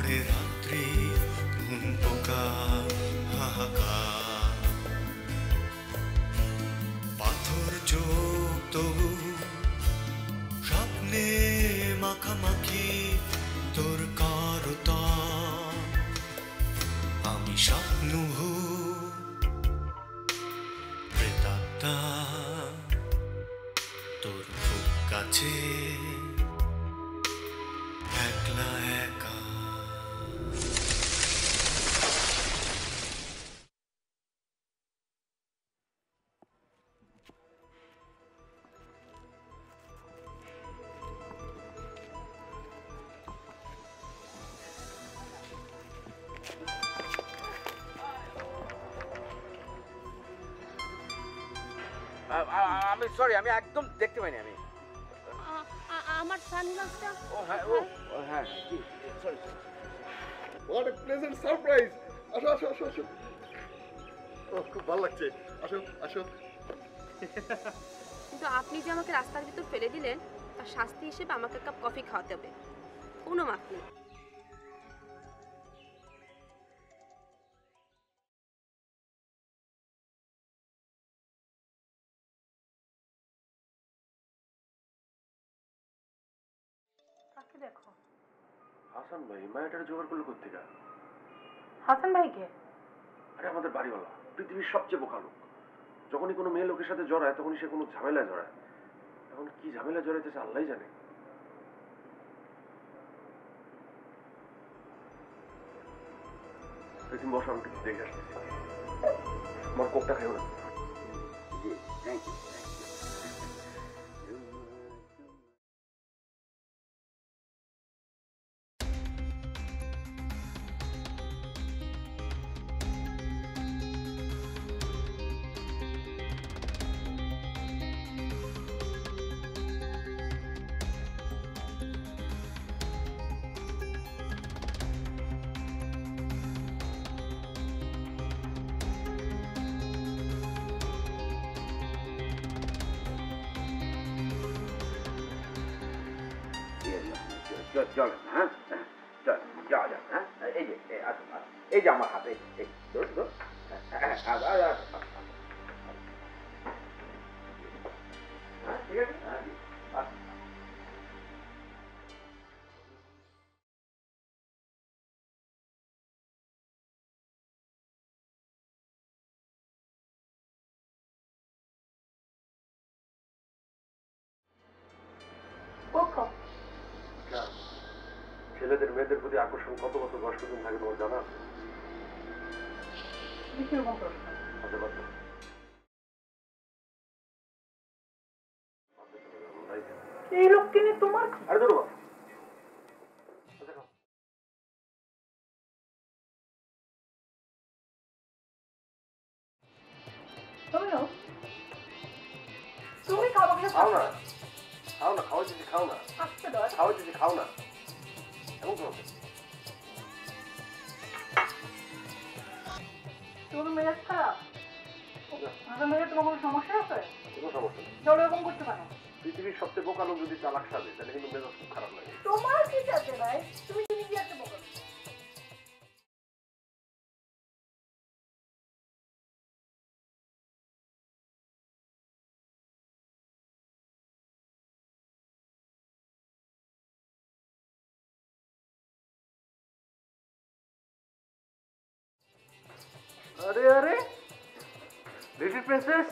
ঝড়ে রাত্রি ঘুম পোকা হাহাকার, পাথর চোখ তবু স্বপ্নে মাখামাখি তোর করতাম। আমি স্বপ্ন প্রেতাত্মা তোর খুব কাছে একলা একা। আমি সরি, আমি একদম দেখতে পাইনি। আমি আমার সানগ্লাসটা। ও হ্যাঁ, ও হ্যাঁ, জি sorry. What a pleasant surprise. আসো আসো আসো আসো। ও খুব ভালো লাগছে। আসো আসো। কিন্তু আপনি যে আমাকে রাস্তার ভিতর ফেলে দিলেন, তার শাস্তি হিসেবে আমাকে এক কাপ কফি খাওয়াতে হবে। কোনো মাপ নেই। কাকে দেখো? হাসান ভাই, মায়াটার জোগাড় করলো কোথেকে? হাসান ভাইকে? আরে আমাদের বাড়িওয়ালা, পৃথিবীর সবচেয়ে বোকা লোক। যখনই কোনো মেয়ে লোকের সাথে জড়ায় তখনই সে কোনো ঝামেলায় জড়ায়। এখন কি ঝামেলা জড়াইতেছে আল্লাহই জানে। তুমি বসো, আমি কিছু দেখে আসতেছি। আমার কোকটা খাইও না। জি থ্যাংক ইউ। চলেন, হ্যাঁ চল, যাওয়া যাক। হ্যাঁ এই যে আসুন আসুন, এই যে আমার হাতে, এই ধরুন ধরুন। হ্যাঁ ঠিক আছে। হ্যাঁ জি আসুন। ছেলেদের মেয়েদের প্রতি আকর্ষণ কত বছর বয়স পর্যন্ত থাকে তোমার জানা আছে? এই লোককে নিয়ে তোমার কি? আরে ধরো তুমি খাবো কিনা? খাও না, খাও না, খাওয়া দিচ্ছি, খাও না, আসতে দাও। খাওয়া দিচ্ছি, খাও না। এমন করো তোর মেজাজ খারাপ? আমার মেজাজ তোমার কোনো সমস্যা আছে? কোনো সমস্যা নেই। জল এরকম করতে পারো? পৃথিবীর সবচেয়ে বোকা লোক যদি চালাক সাজে তাহলে কিন্তু মেজাজ খুব খারাপ লাগে। তোমার কি আছে ভাই? তুমি নিজে একটা বলো। আরে আরে লিটল প্রিন্সেস,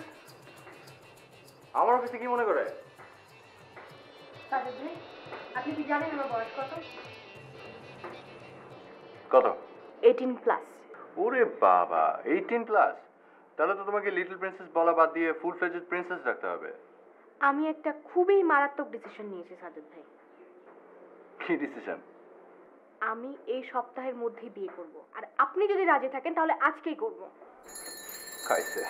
আমার অফিসে কি মনে করে? আপনি কি জানেন আমার বয়স কত? কত? 18 প্লাস। ওরে বাবা, 18 প্লাস? তাহলে তো তোমাকে লিটল প্রিন্সেস বলা বাদ দিয়ে ফুল ফ্লেজড প্রিন্সেস রাখতে হবে। আমি একটা খুবই মারাত্মক ডিসিশন নিয়েছি সাজেদ ভাই। কি ডিসিশন? আমি এই সপ্তাহের মধ্যেই বিয়ে করব, আর আপনি যদি রাজি থাকেন তাহলে আজকেই করব। খাইছে।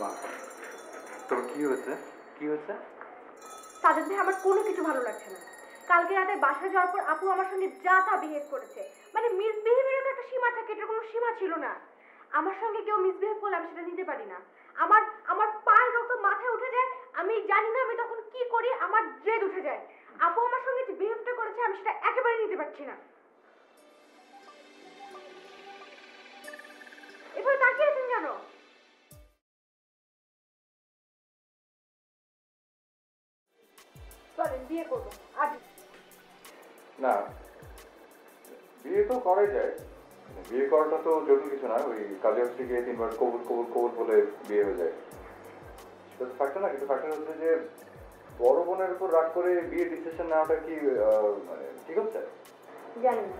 বাহ, তোর কি হয়েছে? কি হয়েছে? সাজেদ ভাই, আমার কোনো কিছু ভালো লাগছে না। কালকে রাতে বাসায় যাওয়ার পর আপু আমার সঙ্গে যা তা বিহেভ করেছে। মানে মিসবিহেভেরও তো একটা সীমা থাকে, এটার কোনো সীমা ছিল না। আমার সঙ্গে কেউ মিসবিহেভ করলে আমি সেটা নিতে পারি না। আমার আমার পায়ের রক্ত মাথায় উঠে যায়, আমি জানি না আমি তখন কি করি, আমার জেদ উঠে যায়। আপু আমার সঙ্গে যে বিহেভটা করেছে আমি সেটা একেবারে নিতে পারছি না। এভাবে তাকিয়ে আছেন কেন? চলেন বিয়ে করবো আজ। না, বিয়ে তো করাই যায়। বিয়ে করাটা তো জরুরি কিছু না। ওই কাজে হচ্ছে গিয়ে 3 বার কবুল কবুল কবুল বলে বিয়ে হয়ে যায়। সেটা ফ্যাক্টর না, কিন্তু ফ্যাক্টর হচ্ছে যে বড় বোনের উপর রাগ করে বিয়ে ডিসিশন নেওয়াটা কি মানে ঠিক হচ্ছে? জানি না।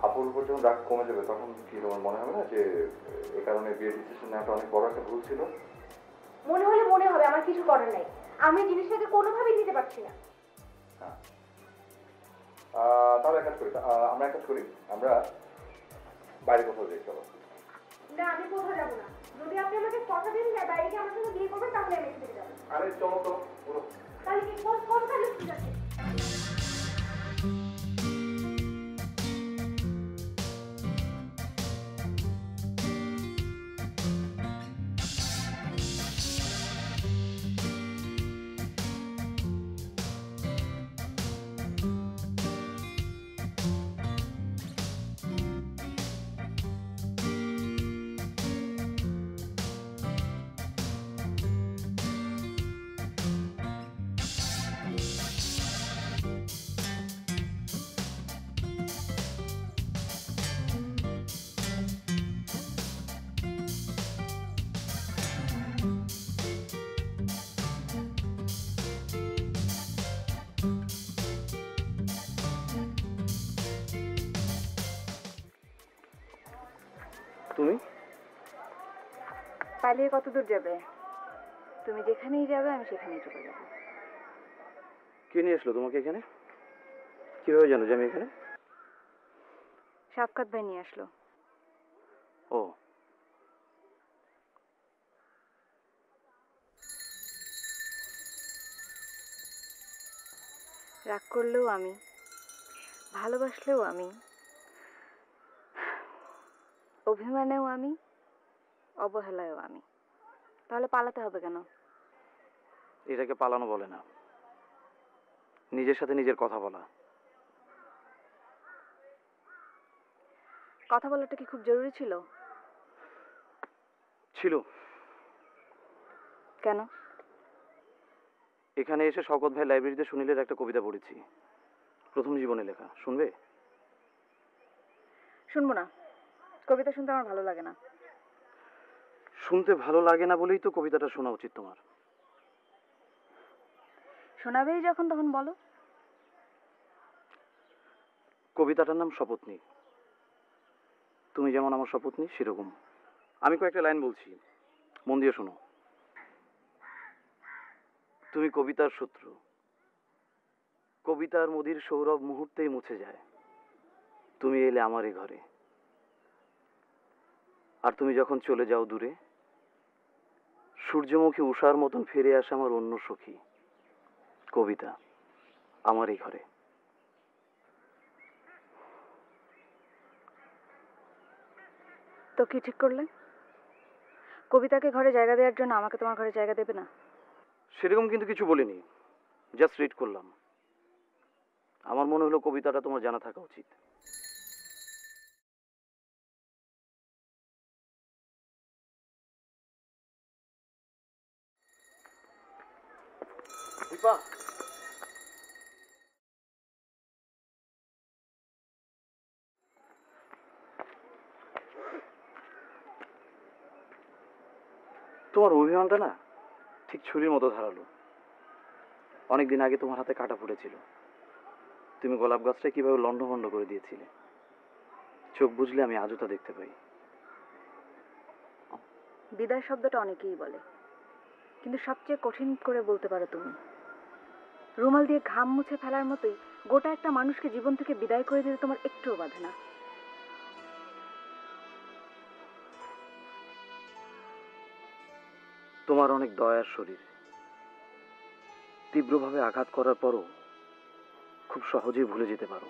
আপুর উপর যখন রাগ কমে যাবে তখন কি তোমার মনে হবে না যে এ কারণে বিয়ে ডিসিশন নেওয়াটা অনেক বড় একটা ভুল ছিল? মনে হলে মনে হবে, আমার কিছু করার নাই। আমি জিনিসটাকে কোনোভাবেই নিতে পারছি না। হ্যাঁ, তাহলে এক কাজ করি, আমরা এক কাজ করি, আমরা বাইরে কোথাও যাই, চলো। না, আমি কোথাও যাবো না। যদি আপনি আমাকে কথা দিন যে বাইরে গিয়ে আমার সঙ্গে বিয়ে করবেন তাহলে আমি এখান থেকে যাবো। আরে চলো তো, তাহলে কি কোন কাজে ঠিক আছে? তুমি পালিয়ে কত দূর যাবে? তুমি যেখানেই যাবে আমি সেখানেই চলে যাব। কে নিয়ে আসলো তোমাকে এখানে? কিভাবে জানো যে আমি এখানে? সাফকাত ভাই নিয়ে আসলো। ও, রাগ করলেও আমি, ভালোবাসলেও আমি, অভিমানেও আমি, অবহেলায়ও আমি। তাহলে পালাতে হবে কেন? এটাকে পালানো বলে না, নিজের সাথে নিজের কথা বলা। কথা বলাটা কি খুব জরুরি ছিল? ছিল। কেন? এখানে এসে শওকত ভাই লাইব্রেরিতে সুনীলের একটা কবিতা পড়েছি, প্রথম জীবনে লেখা। শুনবে? শুনবো না, কবিতা শুনতে আমার ভালো লাগে না। শুনতে ভালো লাগে না বলেই তো কবিতাটা শোনা উচিত তোমার। শোনাবেই যখন তখন বলো। কবিতাটার নাম শপথনী। তুমি যেমন আমার শপথনী সেরকম। আমি কয়েকটা লাইন বলছি, মন দিয়ে শোনো। তুমি কবিতার শত্রু, কবিতার মদির সৌরভ মুহূর্তেই মুছে যায়। তুমি এলে আমারই ঘরে, আর তুমি যখন চলে যাও দূরে, সূর্যমুখী উষার মতন ফিরে আসে আমার অন্য সখী কবিতা আমারই ঘরে। তো কি ঠিক করলে? কবিতাকে ঘরে জায়গা দেওয়ার জন্য আমাকে তোমার ঘরে জায়গা দেবে না? সেরকম কিন্তু কিছু বলিনি, জাস্ট রিড করলাম। আমার মনে হলো কবিতাটা তোমার জানা থাকা উচিত। দীপা, তোমার অভিমানটা না ঠিক ছুরির মতো ধারালো। অনেকদিন আগে তোমার হাতে কাটা পড়েছিল, তুমি গোলাপ গাছটা কিভাবে লন্ডভন্ড করে দিয়েছিলে। চোখ বুঝলে আমি আজও তা দেখতে পাই। বিদায় শব্দটা অনেকেই বলে, কিন্তু সবচেয়ে কঠিন করে বলতে পারো তুমি। রুমাল দিয়ে ঘাম মুছে ফেলার মতোই গোটা একটা মানুষকে জীবন থেকে বিদায় করে দিতে তোমার একটুও বাধে না। তোমার অনেক দয়ার শরীর, তীব্রভাবে আঘাত করার পরও খুব সহজেই ভুলে যেতে পারো।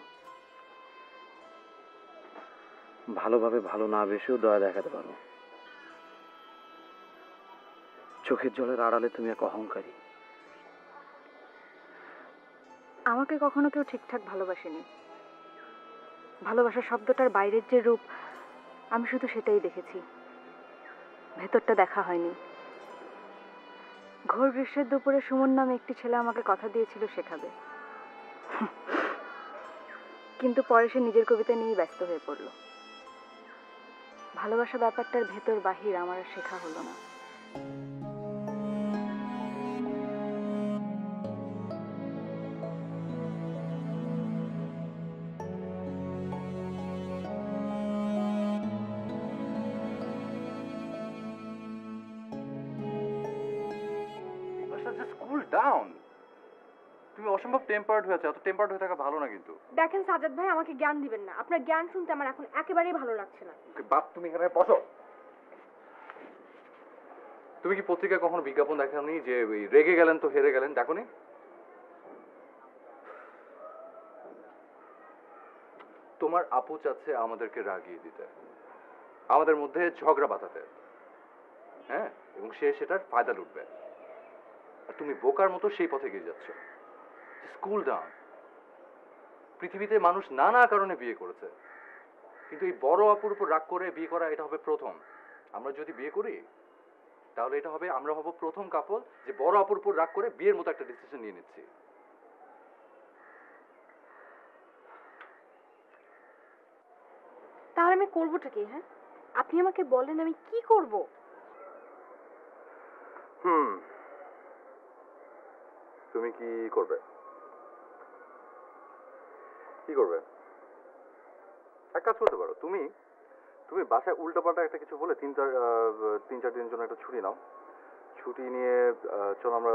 ভালোভাবে ভালো না বেসেও দয়া দেখাতে পারো। চোখের জলের আড়ালে তুমি এক অহংকারী। আমাকে কখনো কেউ ঠিকঠাক ভালোবাসেনি। ভালোবাসা শব্দটার বাইরের যে রূপ, আমি শুধু সেটাই দেখেছি, ভেতরটা দেখা হয়নি। ঘোর গ্রীষ্মের দুপুরে সুমন নামে একটি ছেলে আমাকে কথা দিয়েছিল শেখাবে, কিন্তু পরে সে নিজের কবিতা নিয়েই ব্যস্ত হয়ে পড়ল। ভালোবাসা ব্যাপারটার ভেতর বাহির আমার আর শেখা হলো না। Cool down. তুমি অসম্ভব টেম্পার্ড হয়েছে, এত টেম্পার্ড হয়ে থাকা ভালো না কিন্তু। দেখেন সাজাদ ভাই, আমাকে জ্ঞান দিবেন না। আপনার জ্ঞান শুনতে আমার এখন একেবারেই ভালো লাগছে না। বাপ, তুমি এখানে বসো। তুমি কি পত্রিকায় কখনো বিজ্ঞাপন দেখানি যে রেগে গেলেন তো হেরে গেলেন? দেখোনি? তোমার আপু চাচ্ছে আমাদেরকে রাগিয়ে দিতে, আমাদের মধ্যে ঝগড়া বাঁধাতে, হ্যাঁ, এবং সে সেটার ফায়দা লুটবে। আর তুমি বোকার মতো সেই পথে এগিয়ে যাচ্ছ। School down. পৃথিবীতে মানুষ নানা কারণে বিয়ে করেছে, কিন্তু এই বড় আপুর উপর রাগ করে বিয়ে করা এটা হবে প্রথম। আমরা যদি বিয়ে করি তাহলে এটা হবে, আমরা হব প্রথম কাপল যে বড় আপুর উপর রাগ করে বিয়ের মতো একটা ডিসিশন নিয়ে নিচ্ছি। তাহলে আমি করবোটা কি? হ্যাঁ, আপনি আমাকে বলেন আমি কি করব? তুমি কি করবে? কি করবে? এক কাজ করতে পারো, তুমি তুমি বাসায় উল্টোপাল্টা একটা কিছু বলে তিন চার দিনের জন্য একটা ছুটি নাও। ছুটি নিয়ে চলো আমরা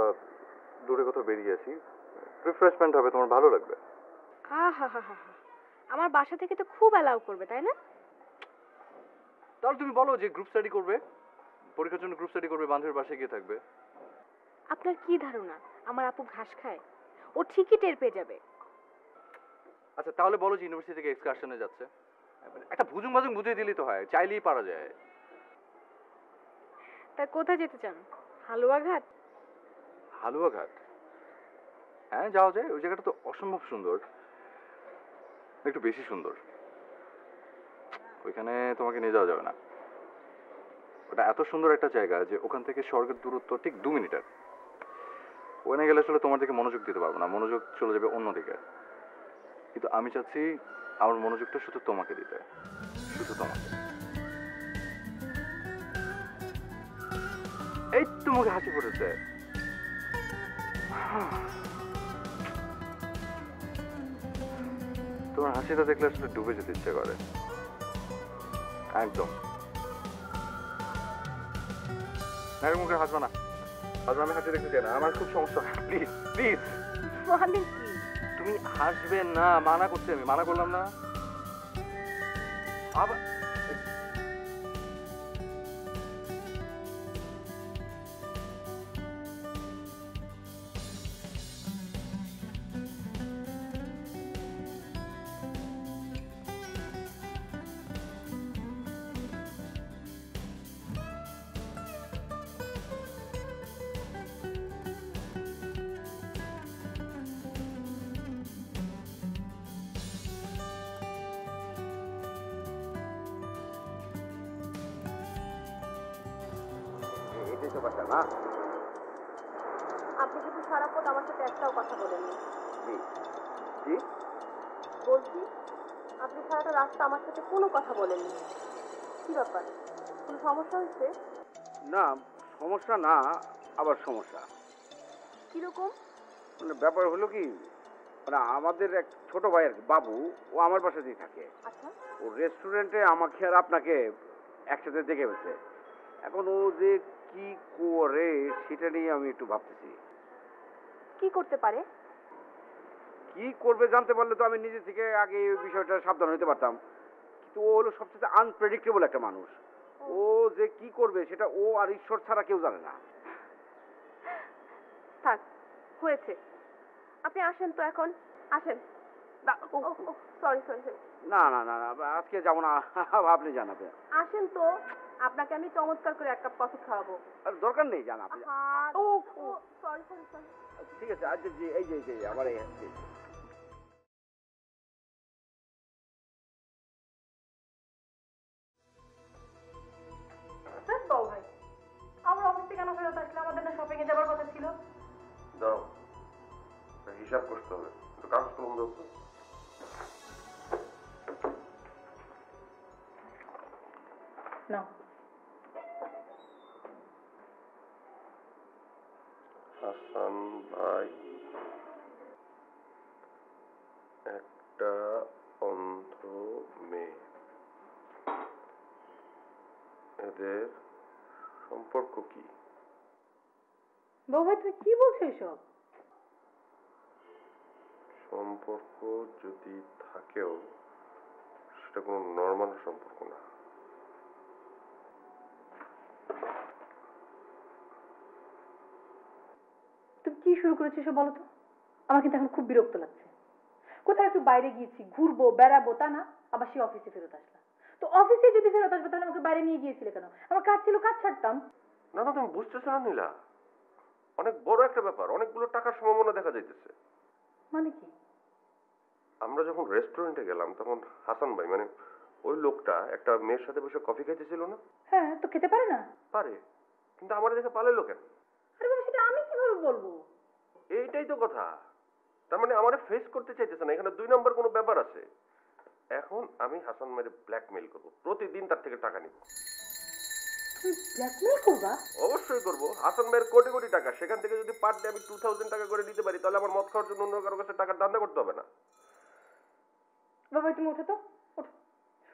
দূরে কোথাও বেরিয়ে আসি, রিফ্রেশমেন্ট হবে, তোমার ভালো লাগবে। হা হা হা, আমার বাসা থেকে তো খুব অ্যালাউ করবে, তাই না? তাহলে তুমি বলো যে গ্রুপ স্টাডি করবে, পরীক্ষার জন্য গ্রুপ স্টাডি করবে, বান্ধবীর বাসায় গিয়ে থাকবে। আপনার কি ধারণা আমার আপু ঘাস খায়? ও ঠিকই টের পেয়ে যাবে। আচ্ছা তাহলে বলো যে ইউনিভার্সিটি থেকে এক্সকারশনে যাচ্ছে, একটা ভুজুং ভাজুং বুঝিয়ে দিলেই তো হয়, চাইলেই পারা যায়। তা কোথায় যেতে চান? হালুয়াঘাট? হালুয়াঘাট? হ্যাঁ যাওয়া যায়, ওই জায়গাটা তো অসম্ভব সুন্দর, একটু বেশি সুন্দর। ওইখানে তোমাকে নিয়ে যাওয়া যাবে না, ওটা এত সুন্দর একটা জায়গা যে ওখান থেকে স্বর্গের দূরত্ব ঠিক 2 মিনিটের। ওখানে গেলে আসলে তোমার দিকে মনোযোগ দিতে পারবো না, মনোযোগ চলে যাবে অন্যদিকে। কিন্তু আমি চাচ্ছি আমার মনোযোগটা শুধু তোমাকে দিতে, শুধু তোমাকে। এই তো মুখে হাসি ফুটেছে। তোমার হাসিটা দেখলে আসলে ডুবে যেতে ইচ্ছে করে একদম। মুখে হাসবা না, হাসবা, আমি হাসি দেখতে চাই না, আমার খুব সমস্যা। Please please. মানে কি? তুমি হাসবে না, মানা করছি, আমি মানা করলাম না। আবার না, আপনি কিন্তু সারাক্ষণ আমার সাথে একটাও কথা বলেননি। জি জি, বলছি আপনি সারাটা রাস্তা আমার সাথে কোনো কথা বলেননি। কি ব্যাপার, কোনো সমস্যা হয়েছে? না সমস্যা না, আবার সমস্যা। কিরকম? মানে ব্যাপার হলো কি, মানে আমাদের এক ছোট ভাই আর কি, বাবু, ও আমার বাসাতেই থাকে। আচ্ছা, ও রেস্টুরেন্টে আমাকে আর আপনাকে একসাথে দেখে গেছে। এখন ও যে কি করে সেটা নিয়ে আমি একটু ভাবতেছি। কি করতে পারে? কি করবে জানতে পারলে তো আমি নিজে থেকে আগে এই বিষয়টা সাবধান হতে পারতাম, কিন্তু ও হলো সবচেয়ে আনপ্রেডিক্টেবল একটা মানুষ। ও যে কি করবে সেটা ও আর ঈশ্বর ছাড়া কেউ জানে না। থাক, হয়েছে। আপনি আসেন তো এখন, আসেন। সরি সরি সরি, না না না না, আজকে যাবো না, আপনি জানাবেন। আসেন তো। আপনাকে আমি চমৎকার করে এক কাপ কফি খাওয়াবো। আর দরকার নেই জান আপনি। ও সরি সরি সরি। ঠিক আছে, আজ যে এই যে আমার এই বাবু ভাই, আমরা অফিস থেকে কেন ফেরত আসলে? আমাদের না শপিং এ যাবার কথা ছিল। দাঁড়াও, হিসাব করতে হবে, একটু কাগজ কলম দাও তো। না, হাসান ভাই একটা অন্ধ মেয়ে, এদের সম্পর্ক কি? বাবু ভাই তুমি কি বলছো এসব? সম্পর্ক যদি থাকেও সেটা কোনো নর্মাল সম্পর্ক না। তুমি কি শুরু করেছো এসব বলো তো? আমার কিন্তু এখন খুব বিরক্ত লাগছে। কোথায় একটু বাইরে গিয়েছি, ঘুরবো বেড়াবো, তা না আবার সে অফিসে ফেরত আসলাম। তো অফিসে যদি ফেরত আসবে তাহলে আমাকে বাইরে নিয়ে গিয়েছিলে কেন? আমার কাজ ছিল, কাজ ছাড়তাম। না না, তুমি বুঝতেছো না নীলা, অনেক বড় একটা ব্যাপার, অনেকগুলো টাকার সম্ভাবনা দেখা যাইতেছে। মানে কি? আমরা যখন রেস্টুরেন্টে গেলাম তখন হাসান ভাই মানে ওই লোকটা একটা মেয়ের সাথে বসে কফি খাইতেছিল না? হ্যাঁ, তো খেতে পারে না? পারে, কিন্তু আমার দেখে পালাইলো কেন? আরে বাবা, সেটা আমি কিভাবে বলবো? এইটাই তো কথা। তার মানে আমারে ফেস করতে চাইতেছে না, এখানে 2 নম্বর কোনো ব্যাপার আছে। এখন আমি হাসান ভাইয়ের ব্ল্যাকমেইল করব, প্রতিদিন তার থেকে টাকা নিব। তুমি ব্ল্যাকমেল করবা? অবশ্যই করব। হাসান ভাইয়ের কোটি কোটি টাকা, সেখান থেকে যদি পার ডে আমি 2000 টাকা করে দিতে পারি তাহলে আমার মদ খাওয়ার জন্য অন্য কারো কাছে টাকার ধান্দা করতে হবে না। বাবা তুমি ওঠো তো, ওঠো।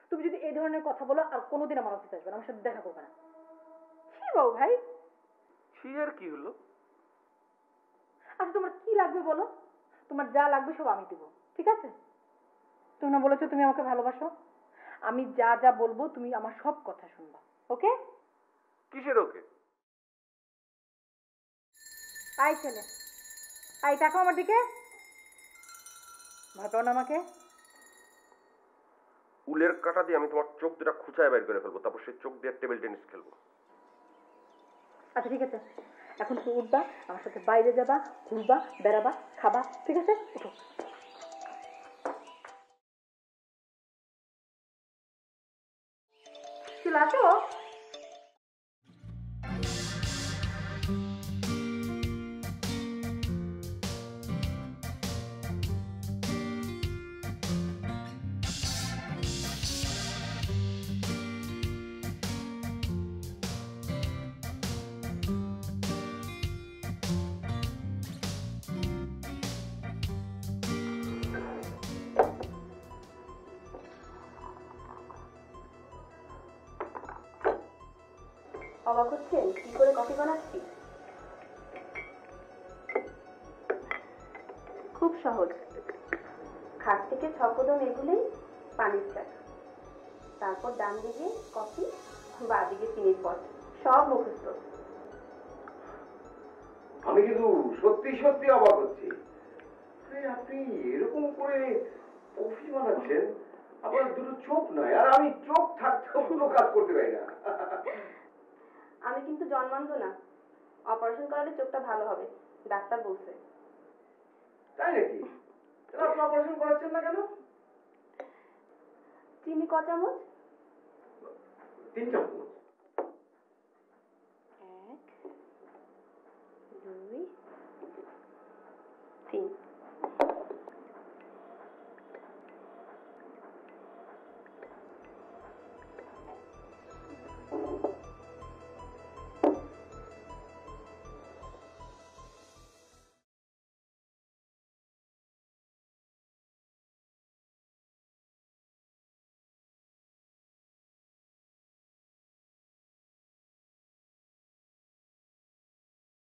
তুমি যদি এই ধরনের কথা বলো আর কোনোদিন আমার অফিসে আসবে না, আমার সাথে দেখা করবে না। কি বাবু ভাই? সে আর কি হলো? আচ্ছা তোমার কি লাগবে বলো, তোমার যা লাগবে সব আমি দেবো, ঠিক আছে? তুমি না বলেছো তুমি আমাকে ভালোবাসো, আমি যা যা বলবো তুমি আমার সব কথা শুনবা, ওকে? কিসের ওকে? আই ছেলে, আই টাকা আমার দিকে। ভয় পাও না আমাকে? উলের কাঁটা দিয়ে আমি তোমার চোখ দুটা খুঁচায় বের করে ফেলবো, তারপর সেই চোখ দিয়ে টেবিল টেনিস খেলবো। আচ্ছা ঠিক আছে, এখন তুমি উঠবা, আমার সাথে বাইরে যাবা, ঘুরবা বেড়াবা, খাবা, ঠিক আছে? উঠো। চলে আসো। অবাক হচ্ছেন কি করে কফি বানাচ্ছি? খুব সহজ। খাট থেকে 6 কদম এগুলেই পানির চাক, তারপর ডান দিকে কফি, বাঁ দিকে চিনির পট, সব মুখস্থ। আমি কিন্তু সত্যি সত্যি অবাক হচ্ছি। আপনি এরকম করে কফি বানাচ্ছেন, আবার দুটো চোখ নয়, আর আমি চোখ থাকতেও কোনো কাজ করতে পারি না। আমি কিন্তু জন্মান্ধ না, অপারেশন করালে চোখটা ভালো হবে, ডাক্তার বলছে। তাই নাকি? আপনি অপারেশন করাচ্ছেন না কেন? চিনি ক চামচ? 3 চামচ। 1 2 3